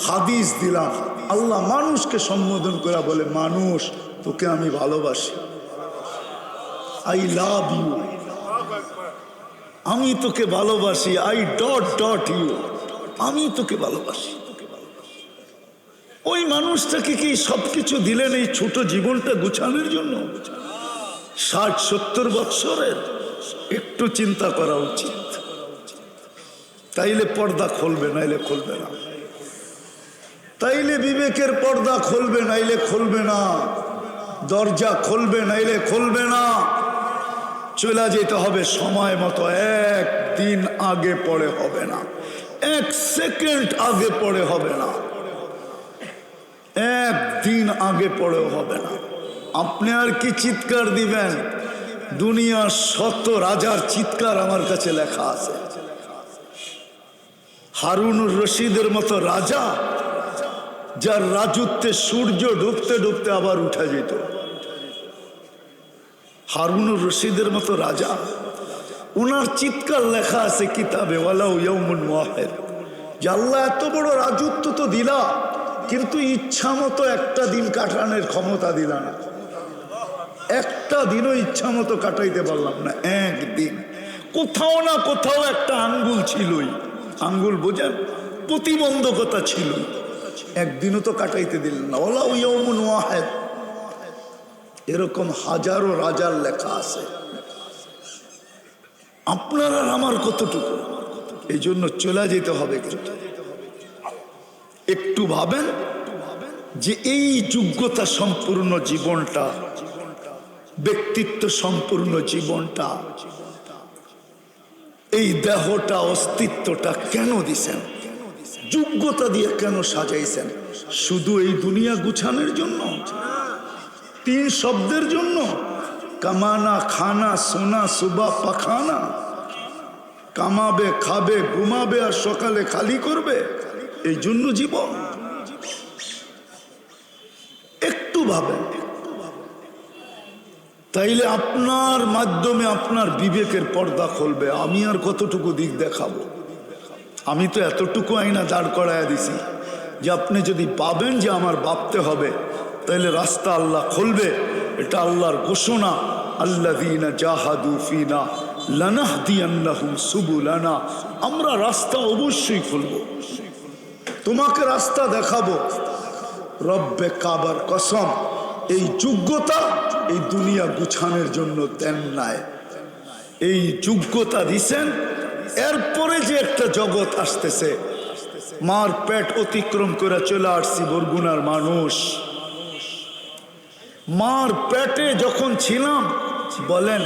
হাদিস দিলাম, আল্লাহ মানুষকে সম্বোধন করে বলে, মানুষ তোকে আমি ভালোবাসি, আই লাভ ইউ, আমি তোকে ভালোবাসি, আই ডট ডট ইউ, আমি তোকে ভালোবাসি। ওই মানুষটাকে কি সবকিছু দিলেন এই ছোট জীবনটা গুছানোর জন্য? 60-70 বৎসরের একটু চিন্তা করা উচিত। তাইলে পর্দা খুলবে, নাইলে খুলবে না। তাইলে বিবেকের পর্দা খুলবে, নাইলে খুলবে না। দরজা খুলবে, নাইলে খুলবে না। চলে যেতে হবে সময় মতো। একদিন আগে পড়ে হবে না, 1 সেকেন্ড আগে পড়ে হবে না, একদিন আগে পড়েও হবে না। আপনি আর কি চিৎকার দিবেন? দুনিয়ার 100 রাজার চিৎকার আমার কাছে লেখা আছে। হারুনুর রশিদের মতো রাজা, যার রাজত্বে সূর্য ডুবতে ডুবতে আবার উঠে যেত। হারুনুর রশিদের মতো রাজা, ওনার চিৎকার লেখা আছে কিতাবে, ওয়ালাউ ইয়াউমুন ওয়াহিদ, যে আল্লাহ এত বড় রাজত্ব তো দিলা, কিন্তু ইচ্ছা মতো একটা দিন কাটানোর ক্ষমতা দিলা না। একটা দিনও ইচ্ছা মতো কাটাইতে পারলাম না। একদিন কোথাও না কোথাও একটা আঙ্গুল ছিলই, আঙ্গুল বোঝেন, প্রতিবন্ধকতা ছিল। একদিনও তো কাটাইতে দিলেন না। ওয়ালাউ ইয়াউমুন ওয়াহিদ, এরকম হাজারো রাজার লেখা আছে। আপনার আর আমার কতটুকু? এই জন্য চলে যেতে হবে। কিন্তু একটু ভাবেন যে এই যোগ্যতা সম্পূর্ণ জীবনটা, ব্যক্তিত্ব সম্পূর্ণ জীবনটা, এই দেহটা, অস্তিত্বটা কেন দিছেন? যোগ্যতা দিয়ে কেন সাজাইছেন? শুধু এই দুনিয়া গুছানোর জন্য? 3 শব্দের জন্য? কামানা, খানা, সোনা, সুবা, পাখানা। কামাবে, খাবে, ঘুমাবে আর সকালে খালি করবে, এই জন্য জীবন? একটু ভাবেন। তাইলে আপনার মাধ্যমে আপনার বিবেকের পর্দা খুলবে। আমি আর কতটুকু দিক দেখাবো? আমি তো এতটুকু আইনা দাঁড় করাইয়া দিছি যে আপনি যদি পাবেন যে আমার ভাবতে হবে, তাইলে রাস্তা আল্লাহ খুলবে। এটা আল্লাহর ঘোষণা, আল্লাযীনা জাহাদু ফিনা লানাহদিয়ান্নাহুম সুবুলানা। আমরা রাস্তা অবশ্যই খুলব, তোমাকে রাস্তা দেখাবো। রব্বে কাবার কসম, এই যোগ্যতা এই দুনিয়া গুছানোর জন্য দেন নাই, এই যোগ্যতা দিছেন। এরপরে যে একটা জগৎ আসতেছে, মার পেট অতিক্রম করে চলে আসছি বরগুনার মানুষ। মার পেটে যখন ছিলাম, বলেন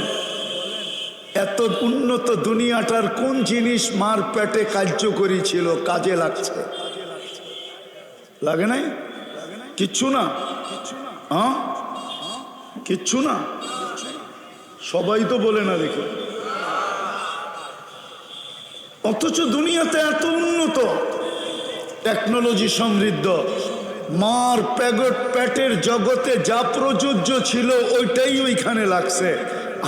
এত উন্নত দুনিয়াটার কোন জিনিস মার পেটে কার্যকরী ছিল, কাজে লাগছে? লাগে নাই? কিচ্ছু না। হ্যাঁ, কিচ্ছু না। সবাই তো বলে না, দেখো। অথচ দুনিয়াতে এত উন্নত, টেকনোলজি সমৃদ্ধ, মার পেটের জগতে যা প্রযোজ্য ছিল ওইটাই ওইখানে লাগছে।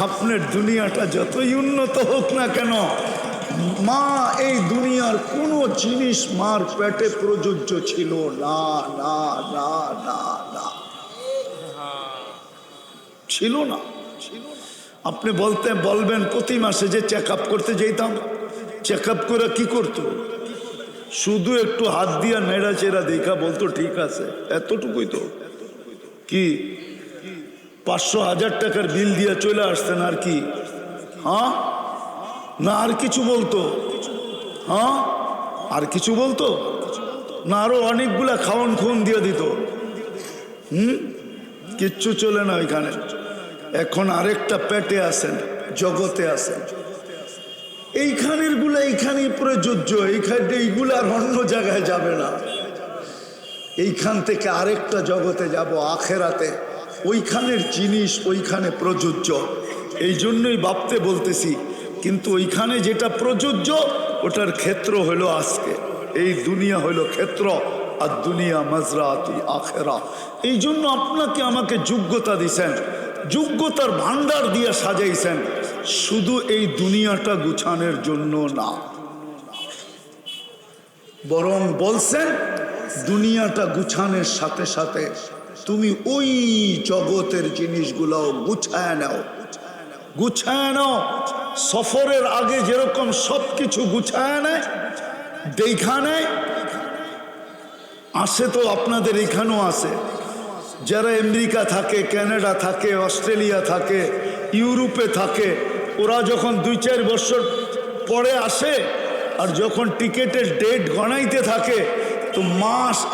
আপনার দুনিয়াটা যতই উন্নত হোক না কেন, মা এই দুনিয়ার কোনো জিনিস মার পেটে প্রযোজ্য ছিল না, না, না, না, না, ছিল না। আপনি বলবেন প্রতি মাসে যে চেক আপ করতে যেতাম, চেক আপ করে কি করতো? শুধু একটু হাত দিয়া নেড়া চেরা দেখা বলতো ঠিক আছে, এতটুকুই তো। কি 500-1000 টাকার বিল দিয়ে চলে আসতেন, আর কি? হ্যাঁ, না আর কিছু বলতো? হ্যাঁ, আর কিছু বলতো না? আরো অনেকগুলা খাওয়ন খুন দিয়ে দিত। কিচ্ছু চলে না ওইখানে। এখন আরেকটা পেটে আছেন, জগতে আছেন। এইখানের গুলা এইখানেই প্রযোজ্য, এইগুলা আর অন্য জায়গায় যাবে না। এইখান থেকে আরেকটা জগতে যাব, আখেরাতে। ওইখানের জিনিস ওইখানে প্রযোজ্য। এই জন্যই ভাবতে বলতেছি। কিন্তু ওইখানে যেটা প্রযোজ্য, ওটার ক্ষেত্র হলো আজকে। এই দুনিয়া হলো ক্ষেত্র, আর দুনিয়া মাজরাতুল আখেরা। এই জন্য আপনাকে আমাকে যোগ্যতা দিছেন, যোগ্যতার ভান্ডার দিয়ে সাজাইছেন, শুধু এই দুনিয়াটা গুছানোর জন্য না। বরং বলছেন দুনিয়াটা গুছানোর সাথে সাথে তুমি ওই জগতের জিনিসগুলো গুছায় নাও, গুছায় নাও। সফরের আগে যেরকম সবকিছু গুছায় নেয়, দেখা নেয়, আসে তো আপনাদের এখানেও আসে। যারা আমেরিকা থাকে, কানাডা থাকে, অস্ট্রেলিয়া থাকে, ইউরোপে থাকে, ওরা যখন 2-4 বছর পরে আসে আর যখন টিকেটের ডেট গণাইতে থাকে তো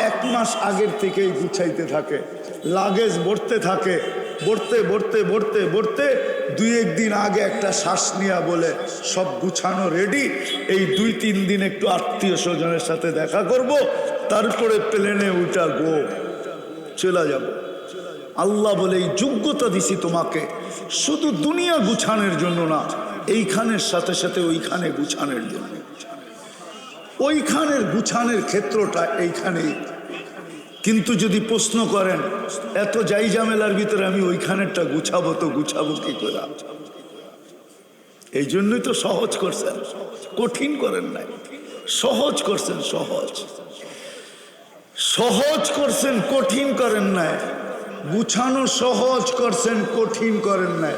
1 মাস আগের থেকেই গুছাইতে থাকে, লাগেজ ভরতে থাকে। ভরতে ভরতে ভরতে ভরতে 2-1 দিন আগে একটা শ্বাস নেওয়া বলে সব গুছানো রেডি, এই 2-3 দিন একটু আত্মীয় স্বজনের সাথে দেখা করব, তারপরে প্লেনে উঠা গো চলে যাব। আল্লাহ বলে এই যোগ্যতা দিছি তোমাকে শুধু দুনিয়া গুছানোর জন্য না, এইখানের সাথে সাথে ওইখানে গুছানোর জন্য। ওইখানের গুছানোর ক্ষেত্রটা এইখানেই। কিন্তু যদি প্রশ্ন করেন এত যাই ঝামেলার ভিতরে আমি ওইখানেরটা গুছাবো, তো গুছাবো কি করে? এই জন্যই তো সহজ করছেন, কঠিন করেন নাই। সহজ করছেন, সহজ সহজ করছেন, কঠিন করেন নাই। গুছানো সহজ করছেন, কঠিন করেন নাই।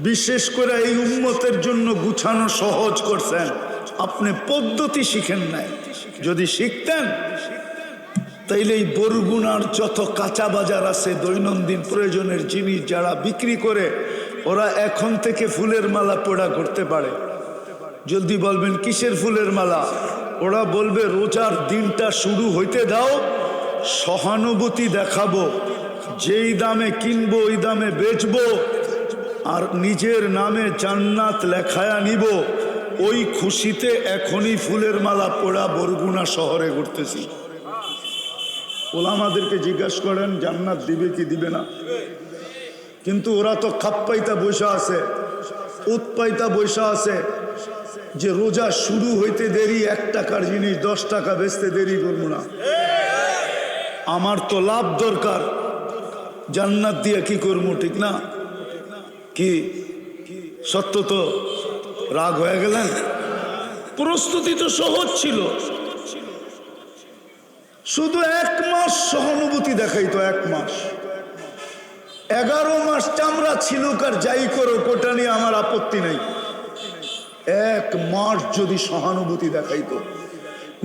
বিশেষ করে এই উম্মতের জন্য গুছানো সহজ করছেন, আপনি পদ্ধতি শিখেন নাই। যদি শিখতেন তাইলে এই বরগুনার যত কাঁচা বাজার আছে, দৈনন্দিন প্রয়োজনের জিনিস যারা বিক্রি করে, ওরা এখন থেকে ফুলের মালা পোড়া করতে পারে। জলদি বলবেন কিসের ফুলের মালা? ওরা বলবে রোজার দিনটা শুরু হইতে দাও, সহানুভূতি দেখাবো, যেই দামে কিনবো ওই দামে বেচবো, আর নিজের নামে জান্নাত লেখায়া নিব। ওই খুশিতে এখনই ফুলের মালা পোড়া বরগুনা শহরে ঘুরতেছি। ওলামাদেরকে জিজ্ঞাসা করেন জান্নাত দিবে কি দিবে না, কিন্তু ওরা তো খাপ্পাইতা বৈশা আছে, উৎপাইতা বৈশা আছে যে রোজা শুরু হইতে দেরি, 1 টাকার জিনিস 10 টাকা বেচতে দেরি করবো না। আমার তো লাভ দরকার, জান্নাত দিয়ে কি করবো? ঠিক না? কি সত্য তো? রাগ হয়ে গেলেন? প্রস্তুতি তো সহজ ছিল, শুধু 1 মাস সহানুভূতি দেখাইতো। 1 মাস, 11 মাস চামড়া ছিল, কার যাই করো কোটা নিয়ে আমার আপত্তি নাই। 1 মাস যদি সহানুভূতি দেখাইতো,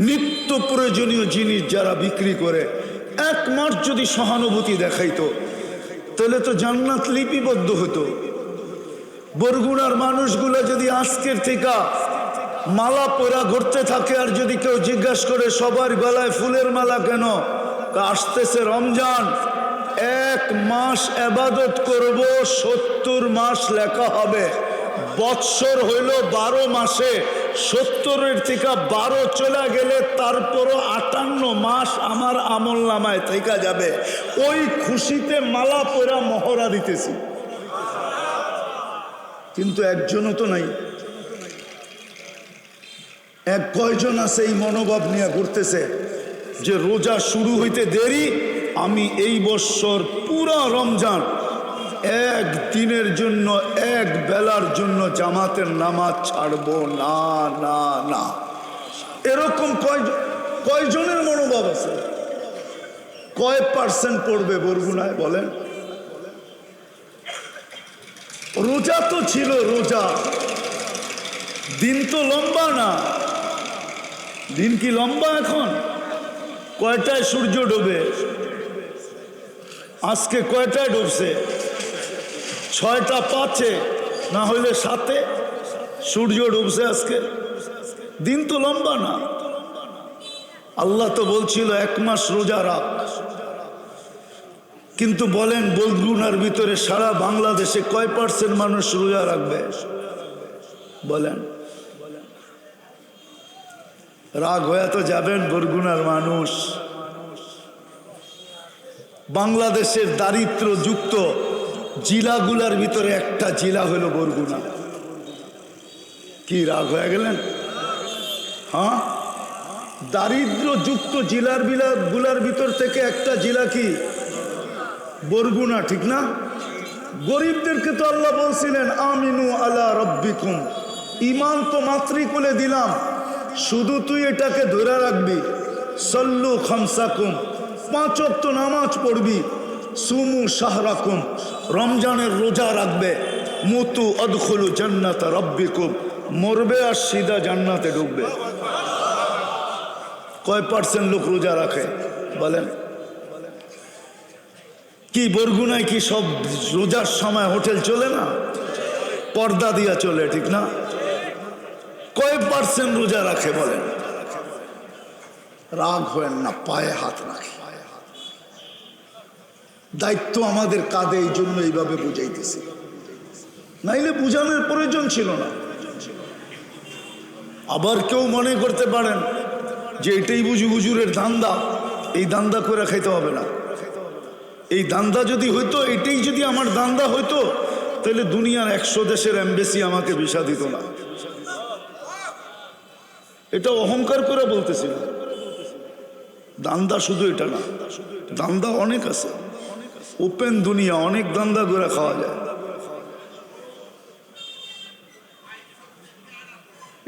নিত্য প্রয়োজনীয় জিনিস যারা বিক্রি করে 1 মাস যদি সহানুভূতি দেখাইতো, তাহলে তো জান্নাত লিপিবদ্ধ হতো। বরগুনার মানুষগুলো যদি আজকের থেকে মালা পরা ঘুরতে থাকে, আর যদি কেউ জিজ্ঞাসা করে সবার গলায় ফুলের মালা কেন, আসতেছে রমজান, 1 মাস ইবাদত করব, 70 মাস লেখা হবে। বৎসর হইল 12 মাসে, 70-এর থেকে 12 চলে গেলে তারপরও 58 মাস আমার আমল নামায় থেকে যাবে। ওই খুশিতে মালা পরা মহড়া দিতেছি, কিন্তু একজনও তো নাই। কয়জন আছে এই মনোভাব নিয়ে ঘুরতেছে যে রোজা শুরু হইতে দেরি, আমি এই বছর পুরা রমজান 1 দিনের জন্য, 1 বেলার জন্য জামাতের নামাজ ছাড়বো না, না, না। এরকম কয়জনের মনোভাব আছে? কয় % পড়বে বরগুনায় বলেন? রোজা তো ছিল, রোজা দিন তো লম্বা না। দিন কি লম্বা? এখন কয়টায় সূর্য ডোবে? আজকে কয়টায় ডুবছে? 6টা 5-এ, না হইলে 7-এ সূর্য ডুবছে আজকে। দিন তো লম্বা না। আল্লাহ তো বলছিল 1 মাস রোজা রাখ, কিন্তু বলেন বরগুনার ভিতরে সারা বাংলাদেশে কয় % মানুষ রোজা রাখবে? বলেন। রাগ হয়ে তো যাবেন বরগুনার মানুষ। বাংলাদেশের দারিদ্র্যযুক্ত জেলাগুলার ভিতরে একটা জেলা হলো বরগুনা। কি রাগ হয়ে গেলেন? হ্যাঁ, দারিদ্র্যযুক্ত জেলাগুলার ভিতর থেকে একটা জেলা কি? বরগুনা, ঠিক না? গরিবদেরকে তো আল্লাহ বলছিলেন আমিনু আলা রব্বিকুম, ইমান তো মাতৃকুলে দিলাম, শুধু তুই এটাকে ধরে রাখবি, সল্লু খামসাকুম, 5 ওয়াক্ত নামাজ পড়বি, সুমু শাহরাকুম, রমজানের রোজা রাখবে, মুতু আদখুলু জান্নাত রাব্বিকুম, মরবে আর সিধা জান্নাতে ঢুকবে। কয় % লোক রোজা রাখে বলেন? কি বরগুনায় কি সব রোজার সময় হোটেল চলে না? পর্দা দিয়া চলে, ঠিক না? কয় % রোজা রাখে বলেন? রাগ হয়েন না, পায়ে হাত রাখে। দায়িত্ব আমাদের কাঁধে, এই জন্য এইভাবে বুঝাইতেছি, নাইলে বুঝানোর প্রয়োজন ছিল না। আবার কেউ মনে করতে পারেন যে এটাই বুঝি হুজুরের ধান্দা, এই ধান্দা করে খাইতে হবে না। এই ধান্দা যদি হইতো, এটাই যদি আমার ধান্দা হইতো, তাহলে দুনিয়ার 100 দেশের এমবেসি আমাকে ভিসা দিত না। এটা অহংকার করে বলতেছি না। ধান্দা শুধু এটা না, ধান্দা অনেক আছে, ওপেন দুনিয়া, অনেক ধান্দা করে খাওয়া যায়।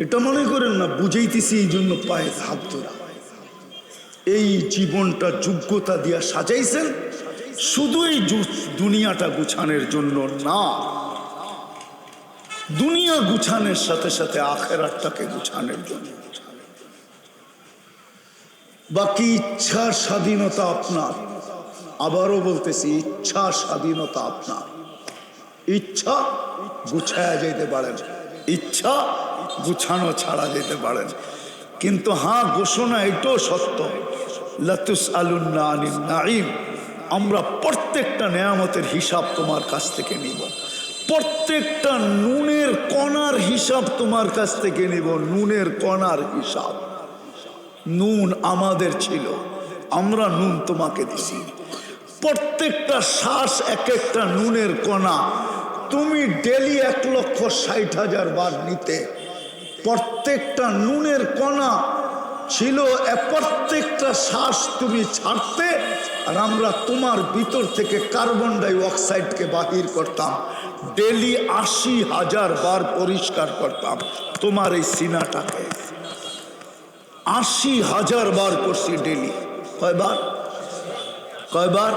এটা মনে করেন না বুঝাইতেছি এই জন্য পায়ে হাত ধরা। এই জীবনটা যোগ্যতা দিয়া সাজাইছেন শুধু এই দুনিয়াটা গুছানোর জন্য না, দুনিয়া গুছানোর সাথে সাথে আখেরাতটাকে গুছানোর জন্য। বাকি ইচ্ছার স্বাধীনতা আপনার। আবারও বলতেছি, ইচ্ছার স্বাধীনতা আপনার। ইচ্ছা গুছায়া যেতে পারেন, ইচ্ছা গুছানো ছাড়া যেতে পারেন। কিন্তু হ্যাঁ, ঘোষণা এটাও সত্য, লাতুসআলুন্না আনিন নাঈম, আমরা প্রত্যেকটা নেয়ামতের হিসাব তোমার কাছ থেকে নিব। প্রত্যেকটা নুনের কণার হিসাব তোমার কাছ থেকে নিব, নুনের কণার হিসাব। নুন আমাদের ছিল, আমরা নুন তোমাকে দিছি। প্রত্যেকটা শ্বাস এক একটা নুনের কণা। তুমি ডেলি 1,60,000 বার নিতে, প্রত্যেকটা নুনের কণা ছিল, প্রত্যেকটা শ্বাস তুমি ছাড়তে, আর আমরা তোমার ভিতর থেকে কার্বন ডাই অক্সাইডকে বাহির করতাম। ডেলি 80,000 বার পরিষ্কার করতাম তোমার এই সিনাটাকে। 80,000 বার করছি ডেলি। কয়বার? কয়বার?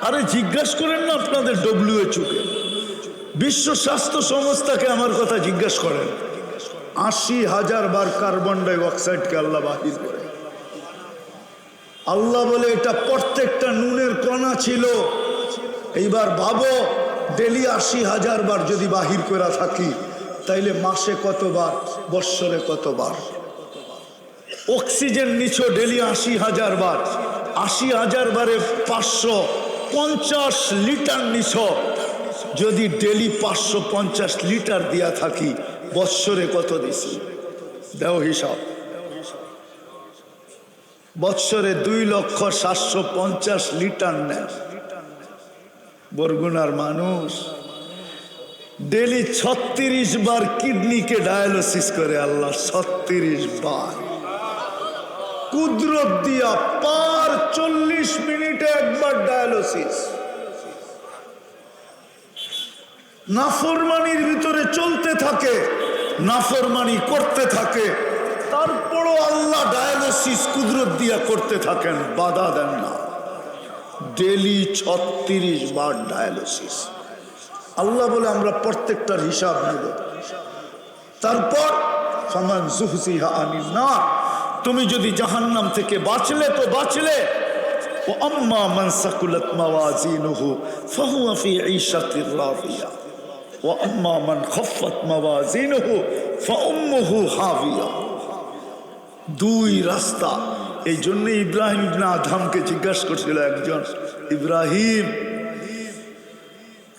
আরে জিজ্ঞাসা করেন না আপনাদের WHO কে, বিশ্ব স্বাস্থ্য সংস্থাকে আমার কথা জিজ্ঞাসা করেন। 80,000 বার কার্বন ডাই অক্সাইডকে আল্লাহ বাহির করে। আল্লাহ বলে এটা প্রত্যেকটা নুনের কণা ছিল। এইবার ভাবো, ডেলি 80,000 বার যদি বাহির করে থাকি, তাইলে মাসে কতবার, বৎসরে কতবার? অক্সিজেন নিছো ডেলি 80,000 বার, 80,000 বারে 550 লিটার নিছো। যদি ডেলি 550 লিটার দিয়া থাকি, বৎসরে কত দিছি? দেও হিসাব। বৎসরে 2,750,000 লিটার নেয় বরগুনার মানুষ। ডেলি 36 বার কিডনিকে ডায়ালিসিস করে আল্লাহ, 36 বার কুদরত দিয়া। পার 40 মিনিটে একবার ডায়ালিসিস। নাফরমানির ভিতরে চলতে থাকে, নাফরমানি করতে থাকে, তারপরও আল্লাহ ডায়ালিসিস কুদরত দিয়া করতে থাকেন, বাধা দেন না। ডেলি 36 বার ডায়ালিসিস। আল্লাহ বলে আমরা প্রত্যেকটার হিসাব নেব। তারপর ফামান যুহজিহা আনিন নার, তুমি যদি জাহান্নাম থেকে বাঁচলে তো বাঁচলে। ও আম্মা মান সাকুলাত মাওয়াজিনুহু ফাহুয়া ফি ঈশাতির রাদিয়া ওয়া আম্মা মান খাফফাত মাওয়াজিনুহু ফাউম্মুহু হাবিয়া। দুই রাস্তা। এই জন্য ইব্রাহিম ইবনে আদহামকে জিজ্ঞাসা করছিল একজন, ইব্রাহিম,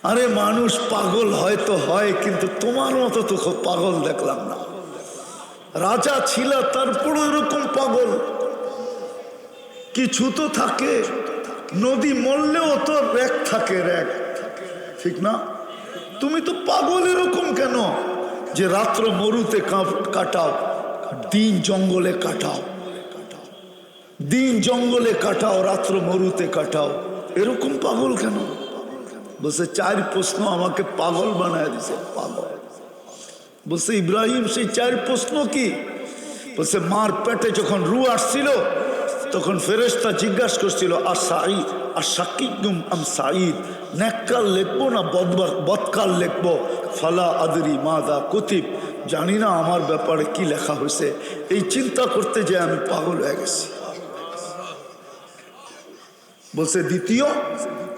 আরে মানুষ পাগল হয়তো হয়, কিন্তু তোমার মতো তো খুব পাগল দেখলাম না। রাজা ছিল, তারপর এরকম পাগল কিছু তো থাকে। নদী মরলেও তো র্যাক থাকে, র্যাক, ঠিক না? তুমি তো পাগল এরকম কেন যে রাত্র মরুতে কাটাও, দিন জঙ্গলে কাটাও, দিন জঙ্গলে কাটাও, রাত্র মরুতে কাটাও, এরকম পাগল কেন? বলছে 4 প্রশ্ন আমাকে পাগল বানায় দিছে। পাগল বলছে ইব্রাহিম, সেই 4 প্রশ্ন কি? বলছে মার পেটে যখন রু আসছিল তখন ফেরেশতা জিজ্ঞাসা করছিল আর সাঈদ আর শাকিকুম আম সাঈদ, নেককাল লিখবো না বদকাল লিখবো? ফালা আদরি মাদা কুতিব, জানি না আমার ব্যাপারে কি লেখা হয়েছে। এই চিন্তা করতে যে আমি পাগল হয়ে গেছি। বলছে দ্বিতীয়,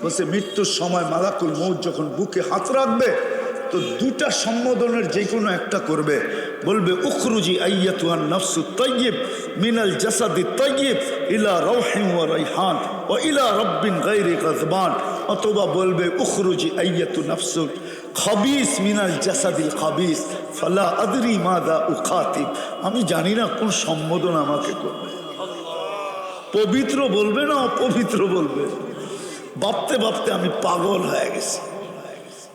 বলছে মৃত্যুর সময় মালাকুল মউত যখন বুকে হাত রাখবে তো দুটা সম্বোধনের যে কোনো একটা করবে, বলবে উখরুজি আইয়াতুহান নাফসু তাইয়্যিব মিনাল জাসাদি তাইয়্যিব ইলা রাউহিন ওয়া রাইহান ওয়া ইলা রাব্বিন গায়রি গাযবান, অথবা বলবে উখরুজি আইয়াতু নাফসুল খাবিস মিনাল জাসাদিল খাবিস ফালা আদরি মাদা উখাতিব, আমি জানি না কোন সম্বোধন আমাকে করবে। পবিত্র বলবে না অপবিত্র বলবে, ভাবতে ভাবতে আমি পাগল হয়ে গেছি।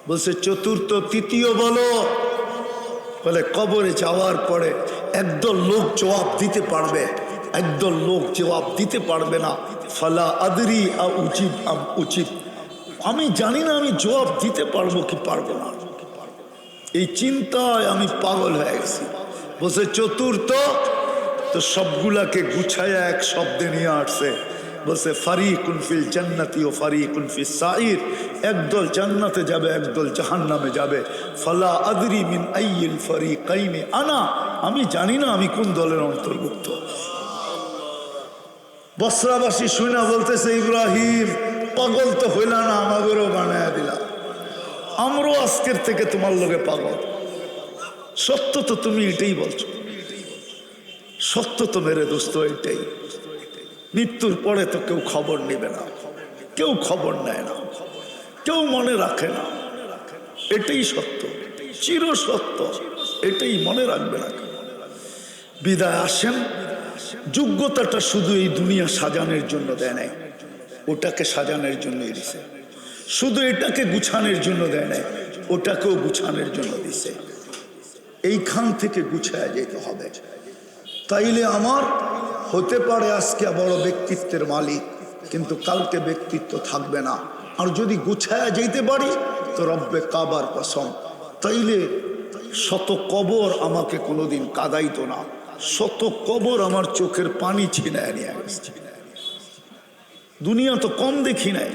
বলছে চতুর্থ, তৃতীয় বলো। বলে কবরে যাওয়ার পরে একদল লোক জবাব দিতে পারবে, একদল লোক জবাব দিতে পারবে না। ফালা আদরি আ উচিত আম উচিত, আমি জানি না আমি জবাব দিতে পারবো কি পারবো না। এই চিন্তায় আমি পাগল হয়ে গেছি। বলছে চতুর্থ, তো সবগুলাকে গুছায়া এক শব্দে নিয়ে আসছে। বলছে ফারিকুন ফিল জান্নাতি ও ফারিকুন ফিস সাইর, একদল জান্নাতে যাবে একদল জাহান্নামে যাবে। ফালা আদরি মিন আইয়িল ফারিকাইনি আনা, আমি জানি না আমি কোন দলের অন্তর্ভুক্ত। বসরাবাসী শুনা বলতেছে ইব্রাহিম পাগল তো হইলা না, আমাদেরও বানায়া দিলা, আমরাও আজকের থেকে তোমার লগে পাগল। সত্য তো তুমি এটাই বলছো, সত্য তো মেরে দোস্ত এটাই। মৃত্যুর পরে তো কেউ খবর নেবে না, কেউ খবর নেয় না, কেউ মনে রাখে না, এটাই সত্য, চির সত্য, এটাই মনে রাখবে না। বিদায় আসেন, যোগ্যতাটা শুধু এই দুনিয়া সাজানোর জন্য দেয় নাই, ওটাকে সাজানোর জন্যই দিছে। শুধু এটাকে গুছানোর জন্য দেয় নাই, ওটাকেও গুছানোর জন্য দিছে। এইখান থেকে গুছায়া যেতে হবে। তাইলে আমার হতে পারে আজকে বড় ব্যক্তিত্বের মালিক, কিন্তু কালকে ব্যক্তিত্ব থাকবে না। আর যদি গুছায়া যেতে পারি তো রব্বে কাবার কসম, তাইলে শত কবর আমাকে কোনোদিন কাঁদাইতো না, শত কবর আমার চোখের পানি ছিনায় নিয়ে গেছে। দুনিয়া তো কম দেখি নাই,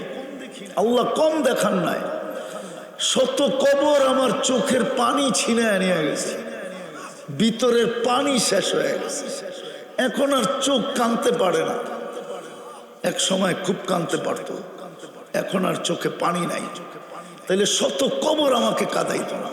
আল্লাহ কম দেখান নাই, শত কবর আমার চোখের পানি ছিনায় নিয়ে গেছে, ভিতরের পানি শেষ হয়ে গেছে, এখন আর চোখ কাঁদতে পারে না। এক সময় খুব কাঁদতে পারতো, এখন আর চোখে পানি নাই। তাইলে শত কবর আমাকে কাঁদাইতো না।